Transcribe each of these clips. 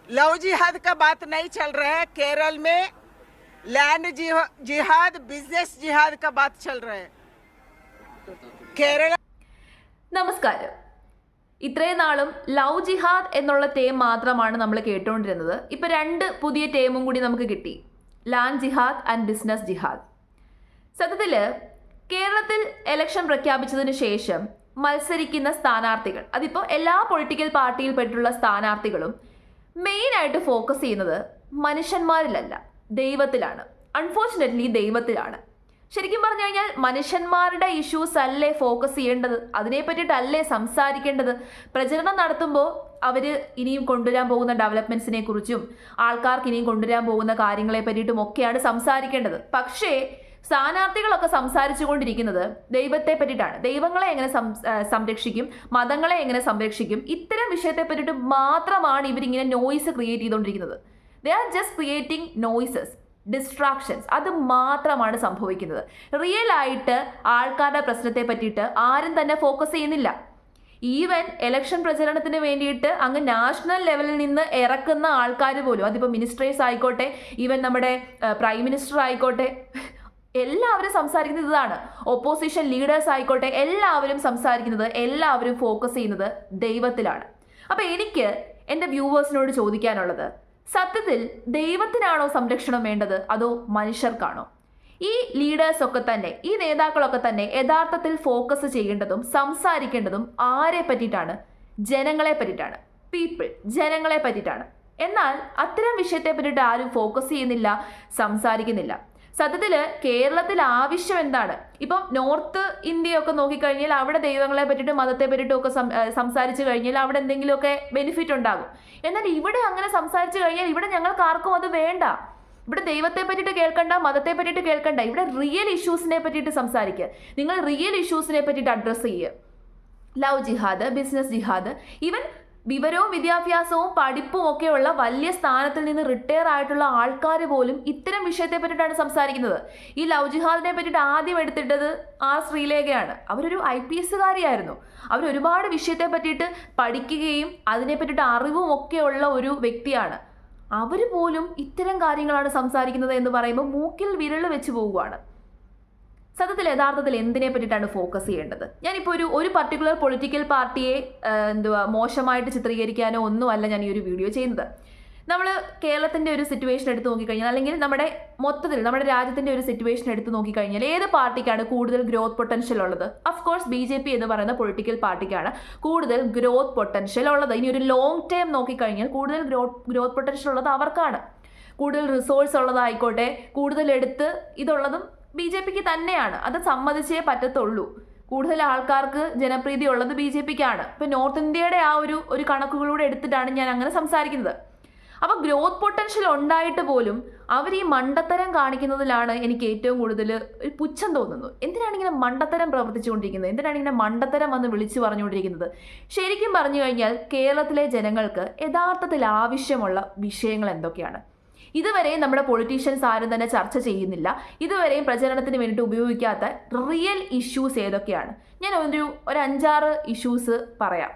Love जिहाद का बात नहीं चल रहा है। केरल में लैंड जिहाद, बिजनेस जिहाद का बात चल रहा है। केरल നമസ്കാരം. ഇത്രയും നാളും ലവ് ജിഹാദ് എന്നുള്ള ടേം മാത്രമാണ് നമ്മൾ കേട്ടുകൊണ്ടിരുന്നത്. ഇപ്പൊ രണ്ട് പുതിയ ടേമും കൂടി നമുക്ക് കിട്ടി, ലാൻഡ് ജിഹാദ് ആൻഡ് ബിസിനസ് ജിഹാദ്. സത്യത്തില് കേരളത്തിൽ ഇലക്ഷൻ പ്രഖ്യാപിച്ചതിന് ശേഷം മത്സരിക്കുന്ന സ്ഥാനാർത്ഥികൾ, അതിപ്പോൾ എല്ലാ പൊളിറ്റിക്കൽ പാർട്ടിയിൽപ്പെട്ടുള്ള സ്ഥാനാർത്ഥികളും മെയിനായിട്ട് ഫോക്കസ് ചെയ്യുന്നത് മനുഷ്യന്മാരിലല്ല, ദൈവത്തിലാണ്. അൺഫോർച്ചുനേറ്റ്ലി ദൈവത്തിലാണ്. ശരിക്കും പറഞ്ഞു കഴിഞ്ഞാൽ മനുഷ്യന്മാരുടെ ഇഷ്യൂസ് അല്ലേ ഫോക്കസ് ചെയ്യേണ്ടത്, അതിനെ പറ്റിയിട്ടല്ലേ സംസാരിക്കേണ്ടത്. പ്രചരണം നടത്തുമ്പോൾ അവർ ഇനിയും കൊണ്ടുവരാൻ പോകുന്ന ഡെവലപ്മെന്റ്സിനെ കുറിച്ചും ആൾക്കാർക്ക് ഇനിയും കൊണ്ടുവരാൻ പോകുന്ന കാര്യങ്ങളെ പറ്റിയിട്ടും ഒക്കെയാണ് സംസാരിക്കേണ്ടത്. പക്ഷേ സ്ഥാനാർത്ഥികളൊക്കെ സംസാരിച്ചു കൊണ്ടിരിക്കുന്നത് ദൈവത്തെ പറ്റിയിട്ടാണ്. ദൈവങ്ങളെ എങ്ങനെ സംരക്ഷിക്കും, മതങ്ങളെ എങ്ങനെ സംരക്ഷിക്കും, ഇത്തരം വിഷയത്തെ പറ്റിയിട്ട് മാത്രമാണ് ഇവരിങ്ങനെ നോയ്സ് ക്രിയേറ്റ് ചെയ്തുകൊണ്ടിരിക്കുന്നത്. They are just creating noises, distractions. അത് മാത്രമാണ് സംഭവിക്കുന്നത്. റിയൽ ആയിട്ട് ആൾക്കാരുടെ പ്രശ്നത്തെ പറ്റിയിട്ട് ആരും തന്നെ ഫോക്കസ് ചെയ്യുന്നില്ല. ഈവൻ ഇലക്ഷൻ പ്രചരണത്തിന് വേണ്ടിയിട്ട് അങ്ങ് നാഷണൽ ലെവലിൽ നിന്ന് ഇറക്കുന്ന ആൾക്കാർ പോലും, അതിപ്പോൾ മിനിസ്റ്റേഴ്സ് ആയിക്കോട്ടെ, ഈവൻ നമ്മുടെ പ്രൈം മിനിസ്റ്റർ ആയിക്കോട്ടെ, എല്ലാവരും സംസാരിക്കുന്നത് ഇതാണ്. ഓപ്പോസിഷൻ ലീഡേഴ്സ് ആയിക്കോട്ടെ, എല്ലാവരും സംസാരിക്കുന്നത്, എല്ലാവരും ഫോക്കസ് ചെയ്യുന്നത് ദൈവത്തിലാണ്. അപ്പൊ എനിക്ക് എൻ്റെ വ്യൂവേഴ്സിനോട് ചോദിക്കാനുള്ളത്, സത്യത്തിൽ ദൈവത്തിനാണോ സംരക്ഷണം വേണ്ടത്, അതോ മനുഷ്യർക്കാണോ? ഈ ലീഡേഴ്സ് ഒക്കെ തന്നെ, ഈ നേതാക്കളൊക്കെ തന്നെ യഥാർത്ഥത്തിൽ ഫോക്കസ് ചെയ്യേണ്ടതും സംസാരിക്കേണ്ടതും ആരെ പറ്റിയിട്ടാണ്? ജനങ്ങളെ പറ്റിയിട്ടാണ്. പീപ്പിൾ, ജനങ്ങളെ പറ്റിയിട്ടാണ്. എന്നാൽ അത്തരം വിഷയത്തെ പറ്റിയിട്ട് ആരും ഫോക്കസ് ചെയ്യുന്നില്ല, സംസാരിക്കുന്നില്ല. സത്യത്തിൽ കേരളത്തിൽ ആവശ്യം എന്താണ്? ഇപ്പം നോർത്ത് ഇന്ത്യയൊക്കെ നോക്കിക്കഴിഞ്ഞാൽ അവിടെ ദൈവങ്ങളെ പറ്റിയിട്ട് മതത്തെ പറ്റിയിട്ടും ഒക്കെ സംസാരിച്ചു കഴിഞ്ഞാൽ അവിടെ എന്തെങ്കിലുമൊക്കെ ബെനിഫിറ്റ് ഉണ്ടാകും. എന്നാൽ ഇവിടെ അങ്ങനെ സംസാരിച്ചു കഴിഞ്ഞാൽ ഇവിടെ ഞങ്ങൾക്ക് ആർക്കും അത് വേണ്ട. ഇവിടെ ദൈവത്തെ പറ്റിയിട്ട് കേൾക്കണ്ട, മതത്തെ പറ്റിയിട്ട് കേൾക്കണ്ട. ഇവിടെ റിയൽ ഇഷ്യൂസിനെ പറ്റിയിട്ട് സംസാരിക്കുക. നിങ്ങൾ റിയൽ ഇഷ്യൂസിനെ പറ്റിയിട്ട് അഡ്രസ്സ് ചെയ്യുക. ലവ് ജിഹാദ്, ബിസിനസ് ജിഹാദ്, ഈവൻ വിവരവും വിദ്യാഭ്യാസവും പഠിപ്പും ഒക്കെയുള്ള വലിയ സ്ഥാനത്തിൽ നിന്ന് റിട്ടയർ ആയിട്ടുള്ള ആൾക്കാർ പോലും ഇത്തരം വിഷയത്തെ പറ്റിയിട്ടാണ് സംസാരിക്കുന്നത്. ഈ ലവ് ജിഹാദിനെ പറ്റിയിട്ട് ആദ്യം എടുത്തിട്ടത് ആർ ശ്രീലേഖയാണ്. അവരൊരു IPS കാരിയായിരുന്നു. അവർ ഒരുപാട് വിഷയത്തെ പറ്റിയിട്ട് പഠിക്കുകയും അതിനെ പറ്റിയിട്ട് അറിവും ഒക്കെയുള്ള ഒരു വ്യക്തിയാണ്. അവർ പോലും ഇത്തരം കാര്യങ്ങളാണ് സംസാരിക്കുന്നത് എന്ന് പറയുമ്പോൾ മൂക്കിൽ വിരൽ വെച്ച് പോവുകയാണ്. സത്യത്തിൽ യഥാർത്ഥത്തിൽ എന്തിനെ പറ്റിയിട്ടാണ് ഫോക്കസ് ചെയ്യേണ്ടത്? ഞാനിപ്പോൾ ഒരു പർട്ടിക്കുലർ പൊളിറ്റിക്കൽ പാർട്ടിയെ മോശമായിട്ട് ചിത്രീകരിക്കാനോ ഒന്നുമല്ല ഞാൻ ഈ ഒരു വീഡിയോ ചെയ്യുന്നത്. നമ്മൾ കേരളത്തിൻ്റെ ഒരു സിറ്റുവേഷൻ എടുത്ത് നോക്കിക്കഴിഞ്ഞാൽ, അല്ലെങ്കിൽ മൊത്തത്തിൽ നമ്മുടെ രാജ്യത്തിൻ്റെ ഒരു സിറ്റുവേഷൻ എടുത്ത് നോക്കിക്കഴിഞ്ഞാൽ ഏത് പാർട്ടിക്കാണ് കൂടുതൽ ഗ്രോത്ത് പൊട്ടൻഷ്യൽ ഉള്ളത്? അഫ്കോഴ്സ് BJP എന്ന് പറയുന്ന പൊളിറ്റിക്കൽ പാർട്ടിക്കാണ് കൂടുതൽ ഗ്രോത്ത് പൊട്ടൻഷ്യൽ ഉള്ളത്. ഇനി ഒരു ലോങ് ടേം നോക്കിക്കഴിഞ്ഞാൽ കൂടുതൽ ഗ്രോത്ത് പൊട്ടൻഷ്യൽ ഉള്ളത് അവർക്കാണ്. കൂടുതൽ റിസോഴ്സ് ഉള്ളതായിക്കോട്ടെ, കൂടുതൽ എടുത്ത് ഇതുള്ളതും BJPക്ക് തന്നെയാണ്. അത് സമ്മതിച്ചേ പറ്റത്തുള്ളൂ. കൂടുതൽ ആൾക്കാർക്ക് ജനപ്രീതി ഉള്ളത് BJPക്കാണ്. ഇപ്പം നോർത്ത് ഇന്ത്യയുടെ ആ ഒരു കണക്കുകളൂടെ എടുത്തിട്ടാണ് ഞാൻ അങ്ങനെ സംസാരിക്കുന്നത്. അപ്പോൾ ഗ്രോത്ത് പൊട്ടൻഷ്യൽ ഉണ്ടായിട്ട് പോലും അവർ ഈ മണ്ടത്തരം കാണിക്കുന്നതിലാണ് എനിക്ക് ഏറ്റവും കൂടുതൽ ഒരു പുച്ഛം തോന്നുന്നത്. എന്തിനാണ് ഇങ്ങനെ മണ്ടത്തരം പ്രവർത്തിച്ചുകൊണ്ടിരിക്കുന്നത്? എന്തിനാണ് ഇങ്ങനെ മണ്ടത്തരം വന്ന് വിളിച്ചു പറഞ്ഞുകൊണ്ടിരിക്കുന്നത്? ശരിക്കും പറഞ്ഞു കഴിഞ്ഞാൽ കേരളത്തിലെ ജനങ്ങൾക്ക് യഥാർത്ഥത്തിൽ ആവശ്യമുള്ള വിഷയങ്ങൾ എന്തൊക്കെയാണ്? ഇതുവരെയും നമ്മുടെ പൊളിറ്റീഷ്യൻസ് ആരും തന്നെ ചർച്ച ചെയ്യുന്നില്ല. ഇതുവരെയും പ്രചരണത്തിന് വേണ്ടിയിട്ട് ഉപയോഗിക്കാത്ത റിയൽ ഇഷ്യൂസ് ഏതൊക്കെയാണ്? ഞാൻ ഒരു 5-6 ഇഷ്യൂസ് പറയാം.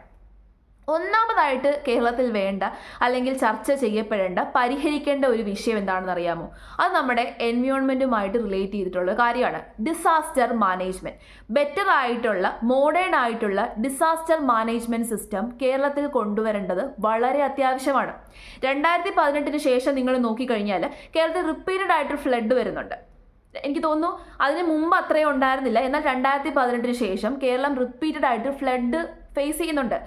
ഒന്നാമതായിട്ട് കേരളത്തിൽ വേണ്ട, അല്ലെങ്കിൽ ചർച്ച ചെയ്യപ്പെടേണ്ട, പരിഹരിക്കേണ്ട ഒരു വിഷയം എന്താണെന്ന് അറിയാമോ? അത് നമ്മുടെ എൻവയോൺമെൻറ്റുമായിട്ട് റിലേറ്റ് ചെയ്തിട്ടുള്ള കാര്യമാണ്. Disaster management. ബെറ്റർ ആയിട്ടുള്ള, മോഡേൺ ആയിട്ടുള്ള ഡിസാസ്റ്റർ മാനേജ്മെൻറ്റ് സിസ്റ്റം കേരളത്തിൽ കൊണ്ടുവരേണ്ടത് വളരെ അത്യാവശ്യമാണ്. 2018 ശേഷം നിങ്ങൾ നോക്കിക്കഴിഞ്ഞാൽ കേരളത്തിൽ റിപ്പീറ്റഡ് ആയിട്ട് ഫ്ലഡ് വരുന്നുണ്ട്. എനിക്ക് തോന്നുന്നു അതിന് മുമ്പ് അത്രയും ഉണ്ടായിരുന്നില്ല. എന്നാൽ 2018 ശേഷം കേരളം റിപ്പീറ്റഡ് ആയിട്ട് ഫ്ലഡ് ഫേസ് ചെയ്യുന്നുണ്ട്.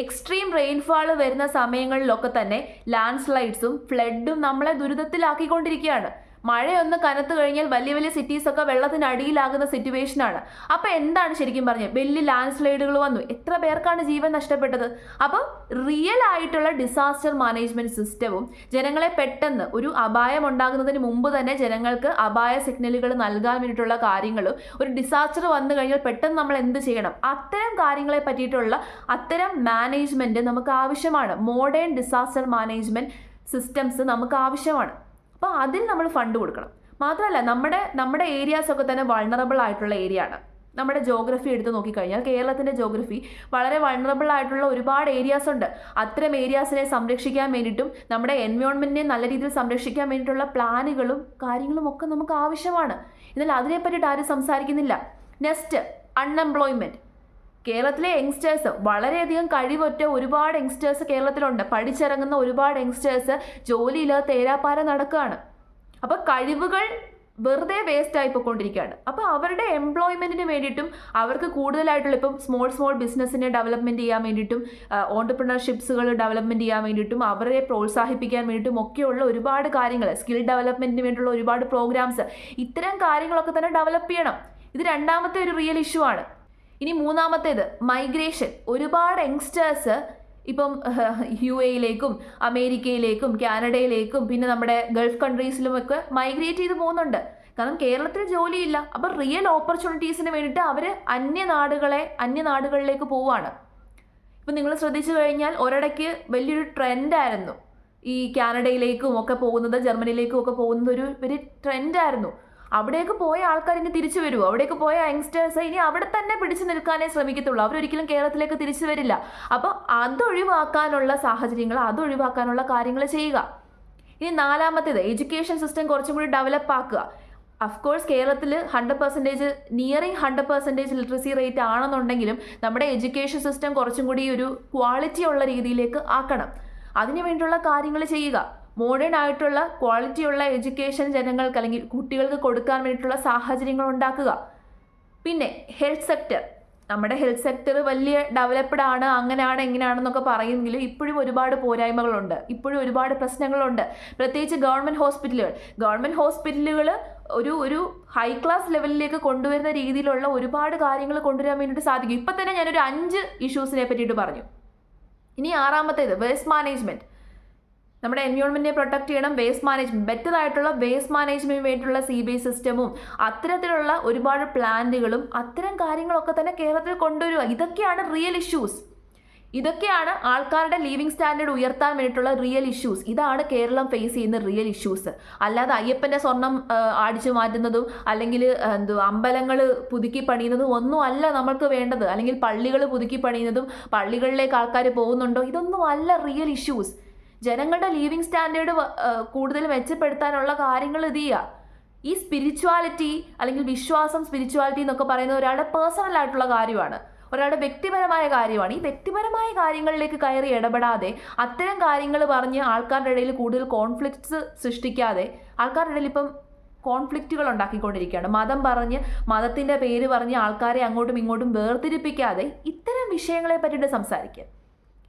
എക്സ്ട്രീം റെയിൻഫാൾ വരുന്ന സമയങ്ങളിലൊക്കെ തന്നെ ലാൻഡ് സ്ലൈഡ്സും ഫ്ലഡും നമ്മളെ ദുരിതത്തിലാക്കിക്കൊണ്ടിരിക്കുകയാണ്. മഴയൊന്ന് കനത്ത് കഴിഞ്ഞാൽ വലിയ വലിയ സിറ്റീസൊക്കെ വെള്ളത്തിനടിയിലാകുന്ന സിറ്റുവേഷനാണ്. അപ്പോൾ എന്താണ് ശരിക്കും പറഞ്ഞത്? വലിയ ലാൻഡ് സ്ലൈഡുകൾ വന്നു. എത്ര പേർക്കാണ് ജീവൻ നഷ്ടപ്പെട്ടത്? അപ്പോൾ റിയൽ ആയിട്ടുള്ള ഡിസാസ്റ്റർ മാനേജ്മെന്റ് സിസ്റ്റവും ജനങ്ങളെ പെട്ടെന്ന് ഒരു അപായം ഉണ്ടാകുന്നതിന് മുമ്പ് തന്നെ ജനങ്ങൾക്ക് അപായ സിഗ്നലുകൾ നൽകാൻ വേണ്ടിയിട്ടുള്ള കാര്യങ്ങളും, ഒരു ഡിസാസ്റ്റർ വന്നു കഴിഞ്ഞാൽ പെട്ടെന്ന് നമ്മൾ എന്ത് ചെയ്യണം, അത്തരം കാര്യങ്ങളെ പറ്റിയിട്ടുള്ള അത്തരം മാനേജ്മെന്റ് നമുക്ക് ആവശ്യമാണ്. മോഡേൺ ഡിസാസ്റ്റർ മാനേജ്മെന്റ് സിസ്റ്റംസ് നമുക്ക് ആവശ്യമാണ്. അപ്പോൾ അതിൽ നമ്മൾ ഫണ്ട് കൊടുക്കണം. മാത്രമല്ല നമ്മുടെ ഏരിയാസൊക്കെ തന്നെ വൾണറബിൾ ആയിട്ടുള്ള ഏരിയ ആണ്. നമ്മുടെ ജോഗ്രഫി എടുത്ത് നോക്കിക്കഴിഞ്ഞാൽ കേരളത്തിൻ്റെ ജോഗ്രഫി വളരെ വൾണറബിൾ ആയിട്ടുള്ള ഒരുപാട് ഏരിയാസ് ഉണ്ട്. അത്തരം ഏരിയാസിനെ സംരക്ഷിക്കാൻ വേണ്ടിയിട്ടും നമ്മുടെ എൻവയോൺമെൻറ്റിനെ നല്ല രീതിയിൽ സംരക്ഷിക്കാൻ വേണ്ടിയിട്ടുള്ള പ്ലാനുകളും കാര്യങ്ങളും ഒക്കെ നമുക്ക് ആവശ്യമാണ്. എന്നാൽ അതിനെപ്പറ്റിയിട്ട് ആരും സംസാരിക്കുന്നില്ല. Next, unemployment. കേരളത്തിലെ യങ്സ്റ്റേഴ്സ്, വളരെയധികം കഴിവൊറ്റ ഒരുപാട് യങ്സ്റ്റേഴ്സ് കേരളത്തിലുണ്ട്. പഠിച്ചിറങ്ങുന്ന ഒരുപാട് യങ്സ്റ്റേഴ്സ് ജോലിയില്ലാതെ തേരാപ്പാര നടക്കുകയാണ്. അപ്പോൾ കഴിവുകൾ വെറുതെ വേസ്റ്റ് ആയി പോയിക്കൊണ്ടിരിക്കുകയാണ്. അപ്പോൾ അവരുടെ എംപ്ലോയ്മെൻറ്റിന് വേണ്ടിയിട്ടും അവർക്ക് കൂടുതലായിട്ടുള്ള ഇപ്പം സ്മോൾ ബിസിനസ്സിനെ ഡെവലപ്മെൻറ്റ് ചെയ്യാൻ വേണ്ടിയിട്ടും ഓൺടർപ്രണർഷിപ്സുകൾ ഡെവലപ്മെൻറ്റ് ചെയ്യാൻ വേണ്ടിയിട്ടും അവരെ പ്രോത്സാഹിപ്പിക്കാൻ വേണ്ടിയിട്ടും ഒക്കെയുള്ള ഒരുപാട് കാര്യങ്ങൾ, സ്കിൽ ഡെവലപ്മെൻറ്റിന് വേണ്ടിയുള്ള ഒരുപാട് പ്രോഗ്രാംസ്, ഇത്തരം കാര്യങ്ങളൊക്കെ തന്നെ ഡെവലപ്പ് ചെയ്യണം. ഇത് രണ്ടാമത്തെ ഒരു റിയൽ ഇഷ്യൂ ആണ്. ഇനി മൂന്നാമത്തേത് മൈഗ്രേഷൻ. ഒരുപാട് യങ്സ്റ്റേഴ്സ് ഇപ്പം UAE-യിലേക്കും അമേരിക്കയിലേക്കും കാനഡയിലേക്കും പിന്നെ നമ്മുടെ ഗൾഫ് കൺട്രീസിലുമൊക്കെ മൈഗ്രേറ്റ് ചെയ്ത് പോകുന്നുണ്ട്. കാരണം കേരളത്തിൽ ജോലിയില്ല. അപ്പം റിയൽ ഓപ്പർച്യൂണിറ്റീസിന് വേണ്ടിയിട്ട് അവർ അന്യനാടുകളിലേക്ക് പോവുകയാണ്. ഇപ്പം നിങ്ങൾ ശ്രദ്ധിച്ചു കഴിഞ്ഞാൽ ഒരിടയ്ക്ക് വലിയൊരു ട്രെൻഡായിരുന്നു ഈ കാനഡയിലേക്കും ഒക്കെ പോകുന്നത്, ജർമ്മനിയിലേക്കും ഒക്കെ പോകുന്നത് ഒരു വലിയ ട്രെൻഡായിരുന്നു. അവിടേക്ക് പോയ ആൾക്കാർ ഇനി തിരിച്ചു വരുമോ? അവിടേക്ക് പോയ യങ്സ്റ്റേഴ്സ് ഇനി അവിടെ തന്നെ പിടിച്ചു നിൽക്കാനേ ശ്രമിക്കത്തുള്ളൂ. അവരൊരിക്കലും കേരളത്തിലേക്ക് തിരിച്ചു വരില്ല. അപ്പോൾ അതൊഴിവാക്കാനുള്ള സാഹചര്യങ്ങൾ, അതൊഴിവാക്കാനുള്ള കാര്യങ്ങൾ ചെയ്യുക. ഇനി നാലാമത്തേത്, എഡ്യൂക്കേഷൻ സിസ്റ്റം കുറച്ചും കൂടി ഡെവലപ്പ് ആക്കുക. അഫ്കോഴ്സ് കേരളത്തിൽ 100% നിയറിങ് 100% ലിറ്ററസി റേറ്റ് ആണെന്നുണ്ടെങ്കിലും നമ്മുടെ എഡ്യൂക്കേഷൻ സിസ്റ്റം കുറച്ചും കൂടി ഒരു ക്വാളിറ്റി ഉള്ള രീതിയിലേക്ക് ആക്കണം. അതിനു വേണ്ടിയുള്ള കാര്യങ്ങൾ ചെയ്യുക. മോഡേൺ ആയിട്ടുള്ള ക്വാളിറ്റിയുള്ള എഡ്യൂക്കേഷൻ ജനങ്ങൾക്ക് അല്ലെങ്കിൽ കുട്ടികൾക്ക് കൊടുക്കാൻ വേണ്ടിയിട്ടുള്ള സാഹചര്യങ്ങൾ ഉണ്ടാക്കുക. പിന്നെ ഹെൽത്ത് സെക്ടർ. നമ്മുടെ ഹെൽത്ത് സെക്ടർ വലിയ ഡെവലപ്ഡ് ആണ്, അങ്ങനെയാണ് ഇങ്ങനെയാണെന്നൊക്കെ പറയുമെങ്കിലും ഇപ്പോഴും ഒരുപാട് പോരായ്മകളുണ്ട്, ഇപ്പോഴും ഒരുപാട് പ്രശ്നങ്ങളുണ്ട്. പ്രത്യേകിച്ച് ഗവൺമെൻറ് ഹോസ്പിറ്റലുകൾ ഒരു ഹൈ ക്ലാസ് ലെവലിലേക്ക് കൊണ്ടുവരുന്ന രീതിയിലുള്ള ഒരുപാട് കാര്യങ്ങൾ കൊണ്ടുവരാൻ വേണ്ടിയിട്ട് സാധിക്കും. ഇപ്പം തന്നെ ഞാനൊരു 5 ഇഷ്യൂസിനെ പറ്റിയിട്ട് പറഞ്ഞു. ഇനി ആറാമത്തേത് വേസ്റ്റ് മാനേജ്മെൻറ്റ്. നമ്മുടെ എൻവയോൺമെൻറ്റിനെ പ്രൊട്ടക്ട് ചെയ്യണം. വേസ്റ്റ് മാനേജ്മെൻറ്റ്, ബെറ്റർ ആയിട്ടുള്ള വേസ്റ്റ് മാനേജ്മെൻറ്റിന് വേണ്ടിയിട്ടുള്ള CBI സിസ്റ്റമും അത്തരത്തിലുള്ള ഒരുപാട് പ്ലാന്റുകളും അത്തരം കാര്യങ്ങളൊക്കെ തന്നെ കേരളത്തിൽ കൊണ്ടുവരിക. ഇതൊക്കെയാണ് റിയൽ ഇഷ്യൂസ്. ഇതൊക്കെയാണ് ആൾക്കാരുടെ ലിവിങ് സ്റ്റാൻഡേർഡ് ഉയർത്താൻ വേണ്ടിയിട്ടുള്ള റിയൽ ഇഷ്യൂസ്. ഇതാണ് കേരളം ഫേസ് ചെയ്യുന്ന റിയൽ ഇഷ്യൂസ്. അല്ലാതെ അയ്യപ്പൻ്റെ സ്വർണം അടിച്ചു മാറ്റുന്നതും അല്ലെങ്കിൽ അമ്പലങ്ങൾ പുതുക്കി പണിയുന്നതും ഒന്നും അല്ല നമ്മൾക്ക് വേണ്ടത്. അല്ലെങ്കിൽ പള്ളികൾ പുതുക്കി പണിയുന്നതും പള്ളികളിലേക്ക് ആൾക്കാർ പോകുന്നുണ്ടോ, ഇതൊന്നും അല്ല റിയൽ ഇഷ്യൂസ്. ജനങ്ങളുടെ ലിവിങ് സ്റ്റാൻഡേർഡ് കൂടുതൽ മെച്ചപ്പെടുത്താനുള്ള കാര്യങ്ങൾ ഇത് ചെയ്യുക. ഈ സ്പിരിച്വാലിറ്റി അല്ലെങ്കിൽ വിശ്വാസം, സ്പിരിച്വാലിറ്റി എന്നൊക്കെ പറയുന്നത് ഒരാളുടെ പേഴ്സണൽ ആയിട്ടുള്ള കാര്യമാണ്, ഒരാളുടെ വ്യക്തിപരമായ കാര്യമാണ്. ഈ വ്യക്തിപരമായ കാര്യങ്ങളിലേക്ക് കയറി ഇടപെടാതെ അത്തരം കാര്യങ്ങൾ പറഞ്ഞ് ആൾക്കാരുടെ ഇടയിൽ കൂടുതൽ കോൺഫ്ലിക്ട്സ് സൃഷ്ടിക്കാതെ ആൾക്കാരുടെ ഇടയിൽ ഇപ്പം കോൺഫ്ലിക്റ്റുകൾ ഉണ്ടാക്കിക്കൊണ്ടിരിക്കുകയാണ്. മതം പറഞ്ഞ്, മതത്തിൻ്റെ പേര് പറഞ്ഞ് ആൾക്കാരെ അങ്ങോട്ടും ഇങ്ങോട്ടും വേർതിരിപ്പിക്കാതെ ഇത്തരം വിഷയങ്ങളെ പറ്റിയിട്ട് സംസാരിക്കുക.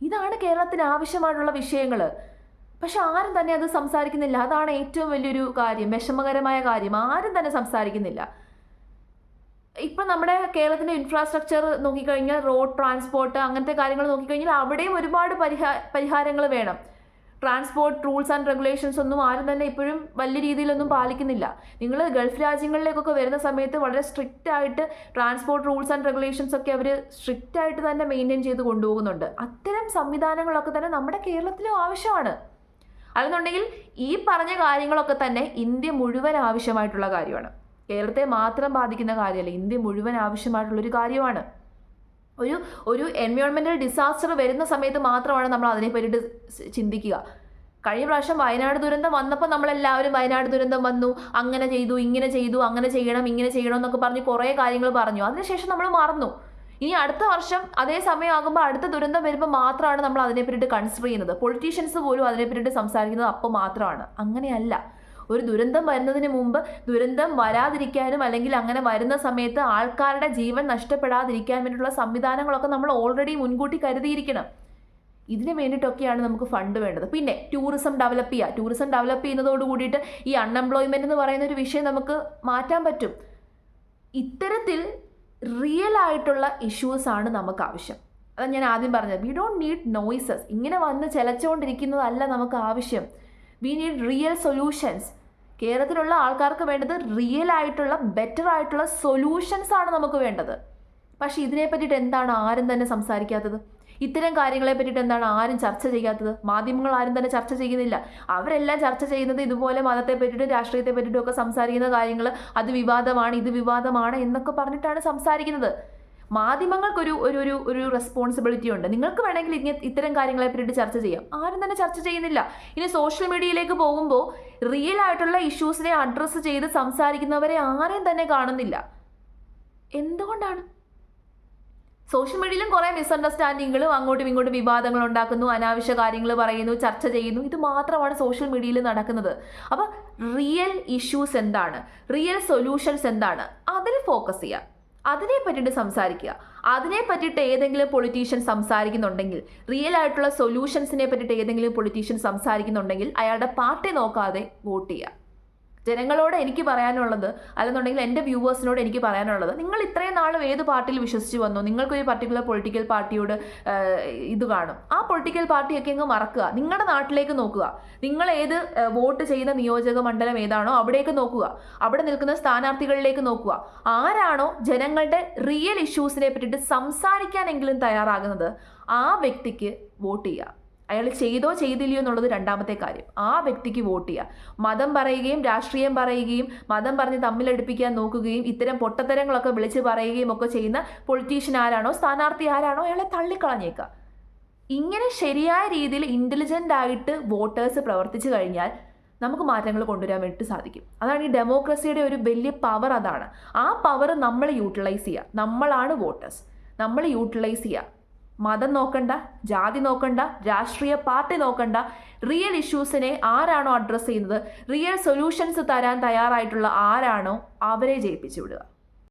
ഇതാണ് കേരളത്തിന് ആവശ്യമായിട്ടുള്ള വിഷയങ്ങൾ. പക്ഷെ ആരും തന്നെ അത് സംസാരിക്കുന്നില്ല. അതാണ് ഏറ്റവും വലിയൊരു കാര്യം, വിഷമകരമായ കാര്യം. ആരും തന്നെ സംസാരിക്കുന്നില്ല. ഇപ്പം നമ്മുടെ കേരളത്തിൻ്റെ ഇൻഫ്രാസ്ട്രക്ചർ നോക്കിക്കഴിഞ്ഞാൽ, റോഡ് ട്രാൻസ്പോർട്ട് അങ്ങനത്തെ കാര്യങ്ങൾ നോക്കിക്കഴിഞ്ഞാൽ അവിടെയും ഒരുപാട് പരിഹാരങ്ങൾ വേണം. ട്രാൻസ്പോർട്ട് റൂൾസ് ആൻഡ് റെഗുലേഷൻസ് ഒന്നും ആരും തന്നെ ഇപ്പോഴും വലിയ രീതിയിലൊന്നും പാലിക്കുന്നില്ല. നിങ്ങൾ ഗൾഫ് രാജ്യങ്ങളിലേക്കൊക്കെ വരുന്ന സമയത്ത് വളരെ സ്ട്രിക്റ്റ് ആയിട്ട് ട്രാൻസ്പോർട്ട് റൂൾസ് ആൻഡ് റെഗുലേഷൻസ് ഒക്കെ അവർ സ്ട്രിക്റ്റ് ആയിട്ട് തന്നെ മെയിൻറ്റെയിൻ ചെയ്ത് കൊണ്ടുപോകുന്നുണ്ട്. അത്തരം സംവിധാനങ്ങളൊക്കെ തന്നെ നമ്മുടെ കേരളത്തിലും ആവശ്യമാണ്. അല്ലെന്നുണ്ടെങ്കിൽ ഈ പറഞ്ഞ കാര്യങ്ങളൊക്കെ തന്നെ ഇന്ത്യ മുഴുവൻ ആവശ്യമായിട്ടുള്ള കാര്യമാണ്. കേരളത്തെ മാത്രം ബാധിക്കുന്ന കാര്യമല്ല, ഇന്ത്യ മുഴുവൻ ആവശ്യമായിട്ടുള്ളൊരു കാര്യമാണ്. ഒരു എൻവയോൺമെൻറ്റൽ ഡിസാസ്റ്റർ വരുന്ന സമയത്ത് മാത്രമാണ് നമ്മൾ അതിനെ പറ്റിയിട്ട് ചിന്തിക്കുക. കഴിഞ്ഞ പ്രാവശ്യം വയനാട് ദുരന്തം വന്നപ്പോൾ നമ്മളെല്ലാവരും വയനാട് ദുരന്തം വന്നു, അങ്ങനെ ചെയ്തു, ഇങ്ങനെ ചെയ്തു, അങ്ങനെ ചെയ്യണം, ഇങ്ങനെ ചെയ്യണം എന്നൊക്കെ പറഞ്ഞ് കുറേ കാര്യങ്ങൾ പറഞ്ഞു. അതിനുശേഷം നമ്മൾ മറന്നു. ഇനി അടുത്ത വർഷം അതേ സമയമാകുമ്പോൾ അടുത്ത ദുരന്തം വരുമ്പോൾ മാത്രമാണ് നമ്മൾ അതിനെ പറ്റിയിട്ട് കൺസിഡർ ചെയ്യുന്നത്. പൊളിറ്റീഷ്യൻസ് പോലും അതിനെ പറ്റിയിട്ട് സംസാരിക്കുന്നത് അപ്പോൾ മാത്രമാണ്. അങ്ങനെയല്ല. ഒരു ദുരന്തം വരുന്നതിന് മുമ്പ് ദുരന്തം വരാതിരിക്കാനും അല്ലെങ്കിൽ അങ്ങനെ വരുന്ന സമയത്ത് ആൾക്കാരുടെ ജീവൻ നഷ്ടപ്പെടാതിരിക്കാൻ വേണ്ടിയിട്ടുള്ള സംവിധാനങ്ങളൊക്കെ നമ്മൾ ഓൾറെഡി മുൻകൂട്ടി കരുതിയിരിക്കണം. ഇതിന് വേണ്ടിയിട്ടൊക്കെയാണ് നമുക്ക് ഫണ്ട് വേണ്ടത്. പിന്നെ ടൂറിസം ഡെവലപ്പ് ചെയ്യുക. ടൂറിസം ഡെവലപ്പ് ചെയ്യുന്നതോട് കൂടിയിട്ട് ഈ അൺഎംപ്ലോയ്മെൻറ്റ് എന്ന് പറയുന്ന ഒരു വിഷയം നമുക്ക് മാറ്റാൻ പറ്റും. ഇത്തരത്തിൽ റിയൽ ആയിട്ടുള്ള ഇഷ്യൂസാണ് നമുക്ക് ആവശ്യം. അതാണ് ഞാൻ ആദ്യം പറഞ്ഞത്. We don't need noises. ഇങ്ങനെ വന്ന് ചിലച്ചുകൊണ്ടിരിക്കുന്നതല്ല നമുക്ക് ആവശ്യം. We need real solutions. കേരളത്തിലുള്ള ആൾക്കാർക്ക് വേണ്ടത് റിയൽ ആയിട്ടുള്ള ബെറ്റർ ആയിട്ടുള്ള സൊല്യൂഷൻസ് ആണ് നമുക്ക് വേണ്ടത്. പക്ഷേ ഇതിനെ പറ്റിയിട്ട് എന്താണ് ആരും തന്നെ സംസാരിക്കാത്തത്? ഇത്തരം കാര്യങ്ങളെ പറ്റിയിട്ട് എന്താണ് ആരും ചർച്ച ചെയ്യാത്തത്? മാധ്യമങ്ങൾ ആരും തന്നെ ചർച്ച ചെയ്യുന്നില്ല. അവരെല്ലാം ചർച്ച ചെയ്യുന്നത് ഇതുപോലെ മതത്തെ പറ്റിയിട്ടും രാഷ്ട്രീയത്തെ പറ്റിയിട്ടും ഒക്കെ സംസാരിക്കുന്ന കാര്യങ്ങൾ, അത് വിവാദമാണ്, ഇത് വിവാദമാണ് എന്നൊക്കെ പറഞ്ഞിട്ടാണ് സംസാരിക്കുന്നത്. മാധ്യമങ്ങൾക്കൊരു ഒരു ഒരു ഒരു റെസ്പോൺസിബിലിറ്റി ഉണ്ട്. നിങ്ങൾക്ക് വേണമെങ്കിൽ ഇത്തരം കാര്യങ്ങളെ പറ്റിയിട്ട് ചർച്ച ചെയ്യാം. ആരും തന്നെ ചർച്ച ചെയ്യുന്നില്ല. ഇനി സോഷ്യൽ മീഡിയയിലേക്ക് പോകുമ്പോൾ റിയൽ ആയിട്ടുള്ള ഇഷ്യൂസിനെ അഡ്രസ്സ് ചെയ്ത് സംസാരിക്കുന്നവരെ ആരെയും തന്നെ കാണുന്നില്ല. എന്തുകൊണ്ടാണ്? സോഷ്യൽ മീഡിയയിലും കുറേ മിസ്അണ്ടർസ്റ്റാൻഡിങ്ങുകളും അങ്ങോട്ടും ഇങ്ങോട്ടും വിവാദങ്ങൾ ഉണ്ടാക്കുന്നു, അനാവശ്യ കാര്യങ്ങൾ പറയുന്നു, ചർച്ച ചെയ്യുന്നു. ഇത് മാത്രമാണ് സോഷ്യൽ മീഡിയയിൽ നടക്കുന്നത്. അപ്പോൾ റിയൽ ഇഷ്യൂസ് എന്താണ്, റിയൽ സൊല്യൂഷൻസ് എന്താണ്, അതിൽ ഫോക്കസ് ചെയ്യുക, അതിനെ പറ്റിയിട്ട് സംസാരിക്കുക. അതിനെ പറ്റിയിട്ട് ഏതെങ്കിലും പൊളിറ്റീഷ്യൻ സംസാരിക്കുന്നുണ്ടെങ്കിൽ, റിയൽ ആയിട്ടുള്ള സൊല്യൂഷൻസിനെ പറ്റിയിട്ട് ഏതെങ്കിലും പൊളിറ്റീഷ്യൻ സംസാരിക്കുന്നുണ്ടെങ്കിൽ അയാളുടെ പാർട്ടി നോക്കാതെ വോട്ട് ചെയ്യുക. ജനങ്ങളോട് എനിക്ക് പറയാനുള്ളത്, അല്ലെന്നുണ്ടെങ്കിൽ എൻ്റെ വ്യൂവേഴ്സിനോട് എനിക്ക് പറയാനുള്ളത്, നിങ്ങൾ ഇത്രയും നാളും ഏത് പാർട്ടിയിൽ വിശ്വസിച്ച് വന്നു? നിങ്ങൾക്കൊരു പർട്ടിക്കുലർ പൊളിറ്റിക്കൽ പാർട്ടിയോട് ഇത് കാണും. ആ പൊളിറ്റിക്കൽ പാർട്ടിയൊക്കെ അങ്ങ് മറക്കുക. നിങ്ങളുടെ നാട്ടിലേക്ക് നോക്കുക. നിങ്ങൾ ഏത് വോട്ട് ചെയ്യുന്ന നിയോജക മണ്ഡലം ഏതാണോ അവിടേക്ക് നോക്കുക. അവിടെ നിൽക്കുന്ന സ്ഥാനാർത്ഥികളിലേക്ക് നോക്കുക. ആരാണോ ജനങ്ങളുടെ റിയൽ ഇഷ്യൂസിനെ പറ്റിയിട്ട് സംസാരിക്കാനെങ്കിലും തയ്യാറാകുന്നത് ആ വ്യക്തിക്ക് വോട്ട് ചെയ്യുക. അയാൾ ചെയ്തോ ചെയ്തില്ലയോ എന്നുള്ളത് രണ്ടാമത്തെ കാര്യം. ആ വ്യക്തിക്ക് വോട്ട് ചെയ്യുക. മതം പറയുകയും രാഷ്ട്രീയം പറയുകയും മതം പറഞ്ഞ് തമ്മിലടുപ്പിക്കാൻ നോക്കുകയും ഇത്തരം പൊട്ടത്തരങ്ങളൊക്കെ വിളിച്ച് പറയുകയും ഒക്കെ ചെയ്യുന്ന പൊളിറ്റീഷ്യൻ ആരാണോ, സ്ഥാനാർത്ഥി ആരാണോ, അയാളെ തള്ളിക്കളഞ്ഞേക്കുക. ഇങ്ങനെ ശരിയായ രീതിയിൽ ഇൻ്റലിജൻ്റ് ആയിട്ട് വോട്ടേഴ്സ് പ്രവർത്തിച്ചു കഴിഞ്ഞാൽ നമുക്ക് മാറ്റങ്ങൾ കൊണ്ടുവരാൻ വേണ്ടിയിട്ട് സാധിക്കും. അതാണ് ഈ ഡെമോക്രസിയുടെ ഒരു വലിയ പവർ. അതാണ് ആ പവർ നമ്മൾ യൂട്ടിലൈസ് ചെയ്യുക. നമ്മളാണ് വോട്ടേഴ്സ്. നമ്മൾ യൂട്ടിലൈസ് ചെയ്യുക. മതം നോക്കണ്ട, ജാതി നോക്കണ്ട, രാഷ്ട്രീയ പാർട്ടി നോക്കണ്ട. റിയൽ ഇഷ്യൂസിനെ ആരാണോ അഡ്രസ്സ് ചെയ്യുന്നത്, റിയൽ സൊല്യൂഷൻസ് തരാൻ തയ്യാറായിട്ടുള്ള ആരാണോ അവരെ ജയിപ്പിച്ചു വിടുക.